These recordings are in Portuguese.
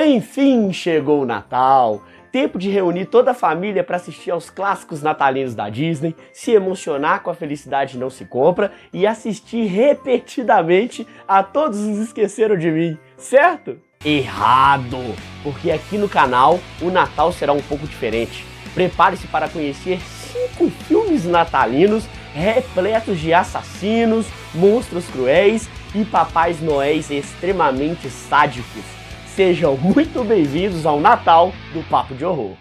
Enfim, chegou o Natal, tempo de reunir toda a família para assistir aos clássicos natalinos da Disney, se emocionar com a felicidade não se compra e assistir repetidamente a Todos os Esqueceram de Mim, certo? Errado! Porque aqui no canal o Natal será um pouco diferente. Prepare-se para conhecer 5 filmes natalinos repletos de assassinos, monstros cruéis e papais noéis extremamente sádicos. Sejam muito bem-vindos ao Natal do Papo de Horror.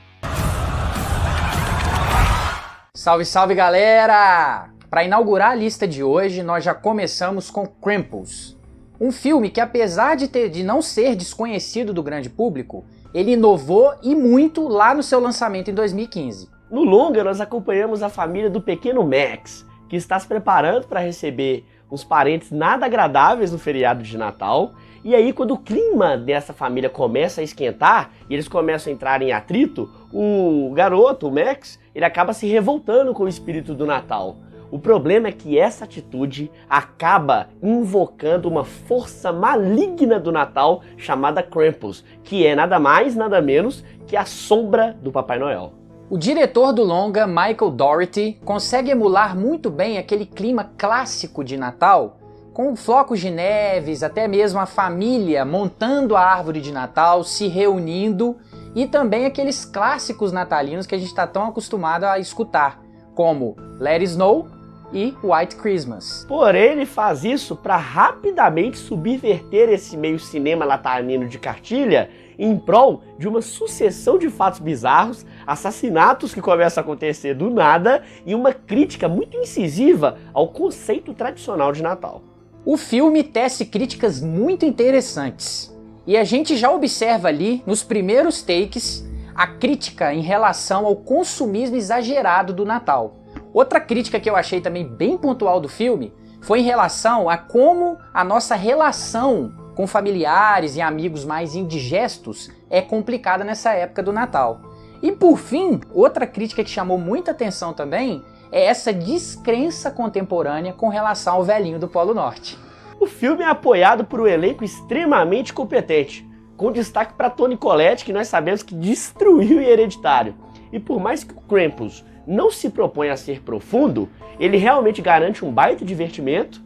Salve, salve, galera! Para inaugurar a lista de hoje, nós já começamos com Krampus. Um filme que, apesar de não ser desconhecido do grande público, ele inovou e muito lá no seu lançamento em 2015. No longa, nós acompanhamos a família do pequeno Max, que está se preparando para receber uns parentes nada agradáveis no feriado de Natal. E aí, quando o clima dessa família começa a esquentar e eles começam a entrar em atrito, o garoto, o Max, ele acaba se revoltando com o espírito do Natal. O problema é que essa atitude acaba invocando uma força maligna do Natal chamada Krampus, que é nada mais, nada menos que a sombra do Papai Noel. O diretor do longa, Michael Dougherty, consegue emular muito bem aquele clima clássico de Natal, com flocos de neves, até mesmo a família montando a árvore de Natal, se reunindo, e também aqueles clássicos natalinos que a gente está tão acostumado a escutar, como Let It Snow e White Christmas. Porém, ele faz isso para rapidamente subverter esse meio cinema natalino de cartilha em prol de uma sucessão de fatos bizarros, assassinatos que começam a acontecer do nada e uma crítica muito incisiva ao conceito tradicional de Natal. O filme tece críticas muito interessantes e a gente já observa ali nos primeiros takes a crítica em relação ao consumismo exagerado do Natal. Outra crítica que eu achei também bem pontual do filme foi em relação a como a nossa relação com familiares e amigos mais indigestos é complicada nessa época do Natal. E por fim, outra crítica que chamou muita atenção também é essa descrença contemporânea com relação ao velhinho do Polo Norte. O filme é apoiado por um elenco extremamente competente, com destaque para Toni Collette, que nós sabemos que destruiu o Hereditário. E por mais que o Krampus não se propõe a ser profundo, ele realmente garante um baita divertimento.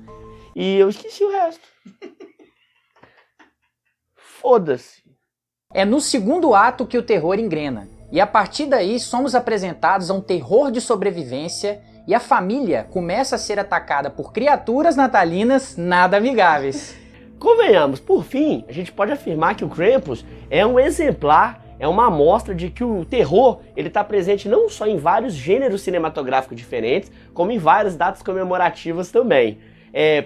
E eu esqueci o resto. Foda-se. É no segundo ato que o terror engrena. E a partir daí somos apresentados a um terror de sobrevivência e a família começa a ser atacada por criaturas natalinas nada amigáveis. Convenhamos, por fim, a gente pode afirmar que o Krampus é um exemplar, é uma amostra de que o terror ele está presente não só em vários gêneros cinematográficos diferentes, como em várias datas comemorativas também.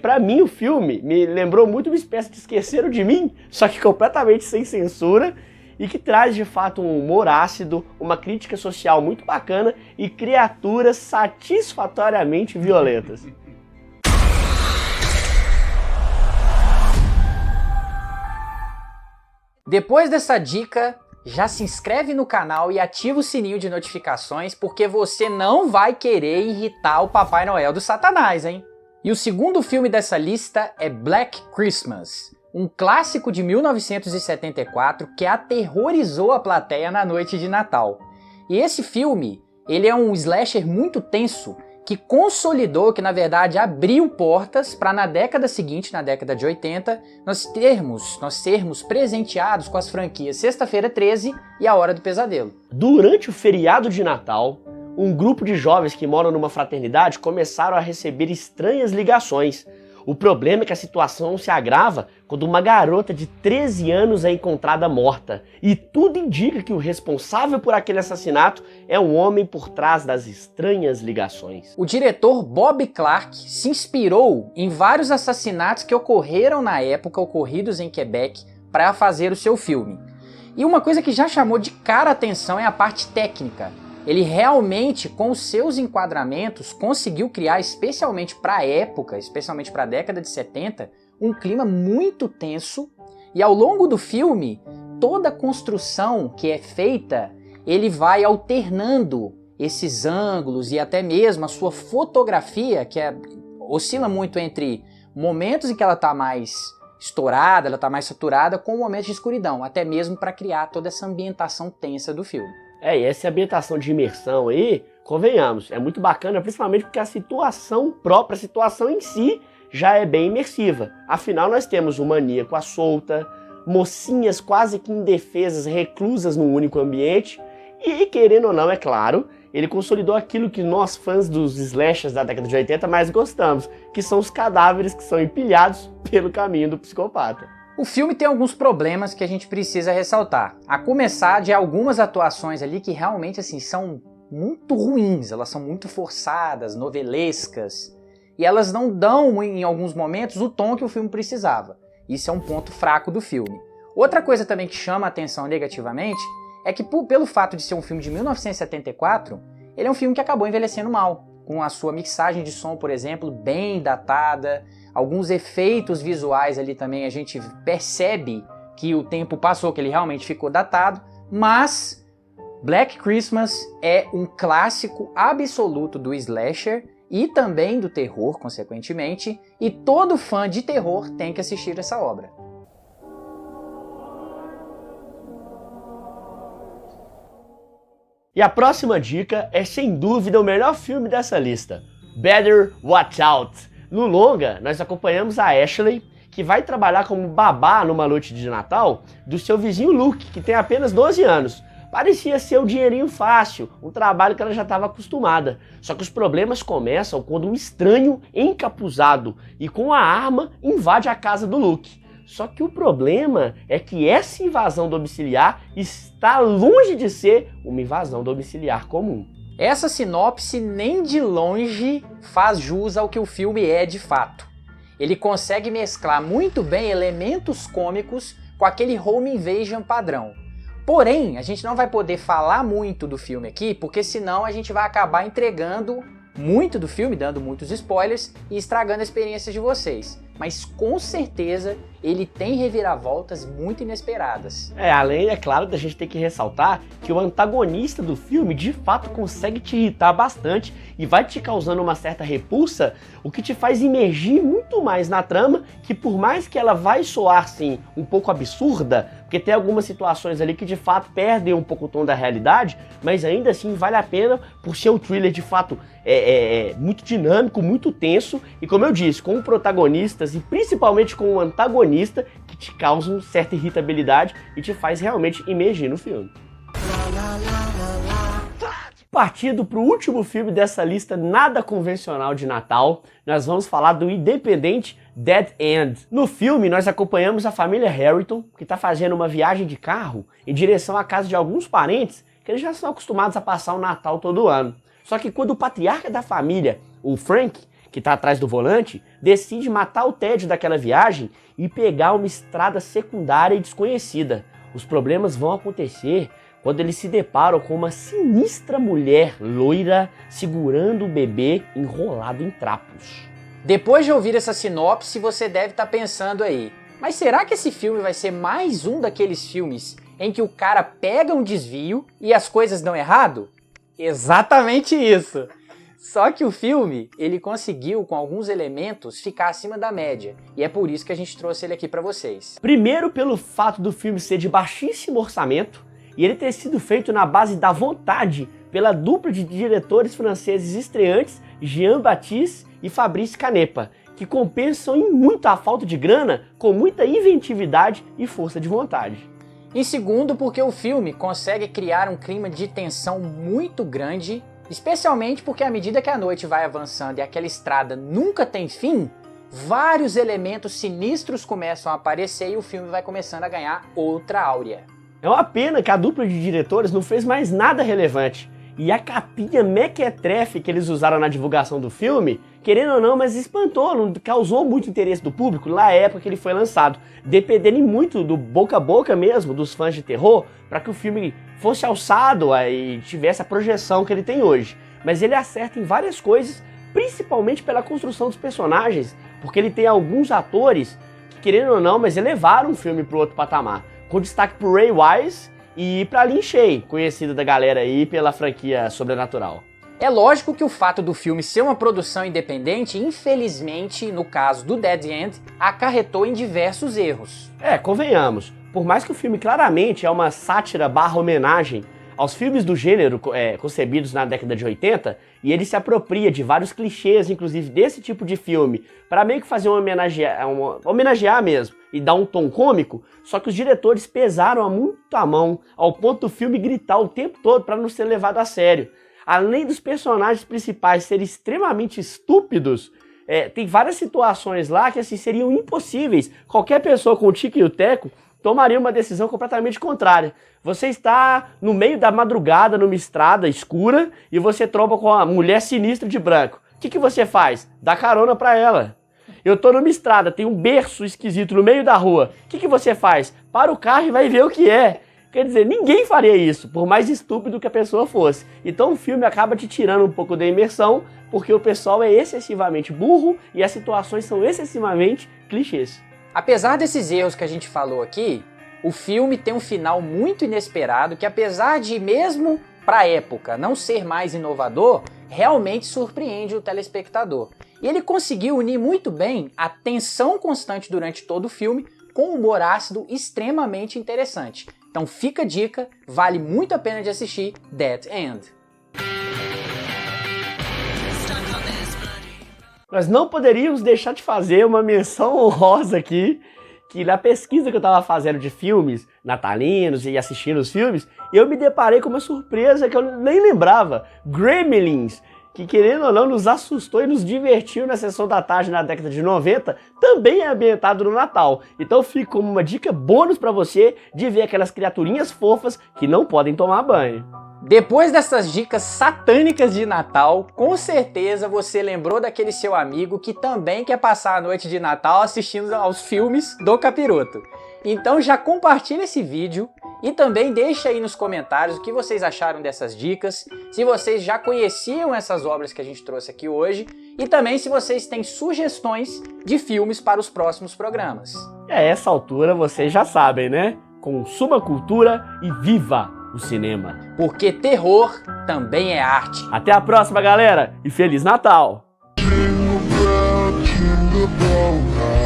Pra mim o filme me lembrou muito uma espécie de Esqueceram de Mim, só que completamente sem censura, e que traz de fato um humor ácido, uma crítica social muito bacana e criaturas satisfatoriamente violentas. Depois dessa dica, já se inscreve no canal e ativa o sininho de notificações, porque você não vai querer irritar o Papai Noel do Satanás, hein? E o segundo filme dessa lista é Black Christmas, um clássico de 1974 que aterrorizou a plateia na noite de Natal. E esse filme, ele é um slasher muito tenso, que consolidou, que na verdade abriu portas para na década seguinte, na década de 80, nós sermos presenteados com as franquias Sexta-feira 13 e A Hora do Pesadelo. Durante o feriado de Natal, um grupo de jovens que moram numa fraternidade começaram a receber estranhas ligações. O problema é que a situação se agrava quando uma garota de 13 anos é encontrada morta. E tudo indica que o responsável por aquele assassinato é um homem por trás das estranhas ligações. O diretor Bob Clark se inspirou em vários assassinatos que ocorreram na época, ocorridos em Quebec, para fazer o seu filme. E uma coisa que já chamou de cara a atenção é a parte técnica. Ele realmente, com os seus enquadramentos, conseguiu criar, especialmente para a época, especialmente para a década de 70, um clima muito tenso. E ao longo do filme, toda a construção que é feita, ele vai alternando esses ângulos e até mesmo a sua fotografia, que oscila muito entre momentos em que ela está mais estourada, ela tá mais saturada com momentos de escuridão, até mesmo para criar toda essa ambientação tensa do filme. E essa ambientação de imersão aí, convenhamos, é muito bacana, principalmente porque a situação própria, a situação em si, já é bem imersiva. Afinal, nós temos um maníaco à solta, mocinhas quase que indefesas, reclusas num único ambiente, e querendo ou não, é claro, ele consolidou aquilo que nós, fãs dos slashers da década de 80, mais gostamos, que são os cadáveres que são empilhados pelo caminho do psicopata. O filme tem alguns problemas que a gente precisa ressaltar, a começar de algumas atuações ali que realmente assim, são muito ruins, elas são muito forçadas, novelescas, e elas não dão, em alguns momentos, o tom que o filme precisava. Isso é um ponto fraco do filme. Outra coisa também que chama a atenção negativamente é que, pelo fato de ser um filme de 1974, ele é um filme que acabou envelhecendo mal, com a sua mixagem de som, por exemplo, bem datada, alguns efeitos visuais ali também a gente percebe que o tempo passou, que ele realmente ficou datado, mas Black Christmas é um clássico absoluto do slasher e também do terror, consequentemente, e todo fã de terror tem que assistir essa obra. E a próxima dica é sem dúvida o melhor filme dessa lista, Better Watch Out. No longa, nós acompanhamos a Ashley, que vai trabalhar como babá numa noite de Natal do seu vizinho Luke, que tem apenas 12 anos. Parecia ser um dinheirinho fácil, um trabalho que ela já estava acostumada. Só que os problemas começam quando um estranho encapuzado e com a arma invade a casa do Luke. Só que o problema é que essa invasão domiciliar está longe de ser uma invasão domiciliar comum. Essa sinopse nem de longe faz jus ao que o filme é de fato. Ele consegue mesclar muito bem elementos cômicos com aquele home invasion padrão. Porém, a gente não vai poder falar muito do filme aqui, porque senão a gente vai acabar entregando muito do filme, dando muitos spoilers e estragando a experiência de vocês. Mas com certeza ele tem reviravoltas muito inesperadas. Além, é claro, da gente ter que ressaltar que o antagonista do filme de fato consegue te irritar bastante e vai te causando uma certa repulsa, o que te faz imergir muito mais na trama, que por mais que ela vai soar, sim, um pouco absurda, porque tem algumas situações ali que de fato perdem um pouco o tom da realidade, mas ainda assim vale a pena por ser um thriller de fato muito dinâmico, muito tenso, e como eu disse, com protagonistas e principalmente com o antagonista que te causam certa irritabilidade e te faz realmente imergir no filme. Partindo para o último filme dessa lista nada convencional de Natal, nós vamos falar do independente Dead End. No filme, nós acompanhamos a família Harrington, que está fazendo uma viagem de carro em direção à casa de alguns parentes que eles já são acostumados a passar o Natal todo ano. Só que quando o patriarca da família, o Frank, que está atrás do volante, decide matar o tédio daquela viagem e pegar uma estrada secundária e desconhecida. Os problemas vão acontecer quando eles se deparam com uma sinistra mulher loira segurando o bebê enrolado em trapos. Depois de ouvir essa sinopse, você deve estar pensando aí, mas será que esse filme vai ser mais um daqueles filmes em que o cara pega um desvio e as coisas dão errado? Exatamente isso! Só que o filme, ele conseguiu, com alguns elementos, ficar acima da média. E é por isso que a gente trouxe ele aqui pra vocês. Primeiro, pelo fato do filme ser de baixíssimo orçamento e ele ter sido feito na base da vontade pela dupla de diretores franceses estreantes Jean-Baptiste e Fabrice Canepa, que compensam em muito a falta de grana com muita inventividade e força de vontade. Em segundo, porque o filme consegue criar um clima de tensão muito grande, especialmente porque à medida que a noite vai avançando e aquela estrada nunca tem fim, vários elementos sinistros começam a aparecer e o filme vai começando a ganhar outra áurea. É uma pena que a dupla de diretores não fez mais nada relevante. E a capinha mequetrefe que eles usaram na divulgação do filme, querendo ou não, mas espantou, não causou muito interesse do público na época que ele foi lançado, dependendo muito do boca a boca mesmo, dos fãs de terror, para que o filme fosse alçado e tivesse a projeção que ele tem hoje. Mas ele acerta em várias coisas, principalmente pela construção dos personagens, porque ele tem alguns atores que, querendo ou não, mas elevaram o filme para outro patamar, com destaque pro Ray Wise e pra Lin Shaye, conhecida da galera aí pela franquia Sobrenatural. É lógico que o fato do filme ser uma produção independente, infelizmente, no caso do Dead End, acarretou em diversos erros. Convenhamos, por mais que o filme claramente é uma sátira barra homenagem aos filmes do gênero concebidos na década de 80, e ele se apropria de vários clichês, inclusive desse tipo de filme, para meio que fazer homenagear mesmo, e dar um tom cômico, só que os diretores pesaram muito a mão, ao ponto do filme gritar o tempo todo para não ser levado a sério. Além dos personagens principais serem extremamente estúpidos, tem várias situações lá que assim, seriam impossíveis. Qualquer pessoa com o tico e o teco tomaria uma decisão completamente contrária. Você está no meio da madrugada, numa estrada escura, e você tromba com uma mulher sinistra de branco. O que você faz? Dá carona pra ela. Eu tô numa estrada, tem um berço esquisito no meio da rua. O que você faz? Para o carro e vai ver o que é. Quer dizer, ninguém faria isso, por mais estúpido que a pessoa fosse. Então o filme acaba te tirando um pouco da imersão, porque o pessoal é excessivamente burro e as situações são excessivamente clichês. Apesar desses erros que a gente falou aqui, o filme tem um final muito inesperado que, apesar de mesmo pra época não ser mais inovador, realmente surpreende o telespectador. E ele conseguiu unir muito bem a tensão constante durante todo o filme com um humor ácido extremamente interessante. Então fica a dica, vale muito a pena de assistir Dead End. Nós não poderíamos deixar de fazer uma menção honrosa aqui, que na pesquisa que eu estava fazendo de filmes natalinos e assistindo os filmes, eu me deparei com uma surpresa que eu nem lembrava. Gremlins, que querendo ou não nos assustou e nos divertiu na sessão da tarde na década de 90, também é ambientado no Natal. Então fica como uma dica bônus para você de ver aquelas criaturinhas fofas que não podem tomar banho. Depois dessas dicas satânicas de Natal, com certeza você lembrou daquele seu amigo que também quer passar a noite de Natal assistindo aos filmes do Capiroto. Então já compartilha esse vídeo e também deixa aí nos comentários o que vocês acharam dessas dicas, se vocês já conheciam essas obras que a gente trouxe aqui hoje e também se vocês têm sugestões de filmes para os próximos programas. A essa altura vocês já sabem, né? Consuma cultura e viva o cinema. Porque terror também é arte. Até a próxima, galera, e Feliz Natal! Jingle bell, jingle bell rock.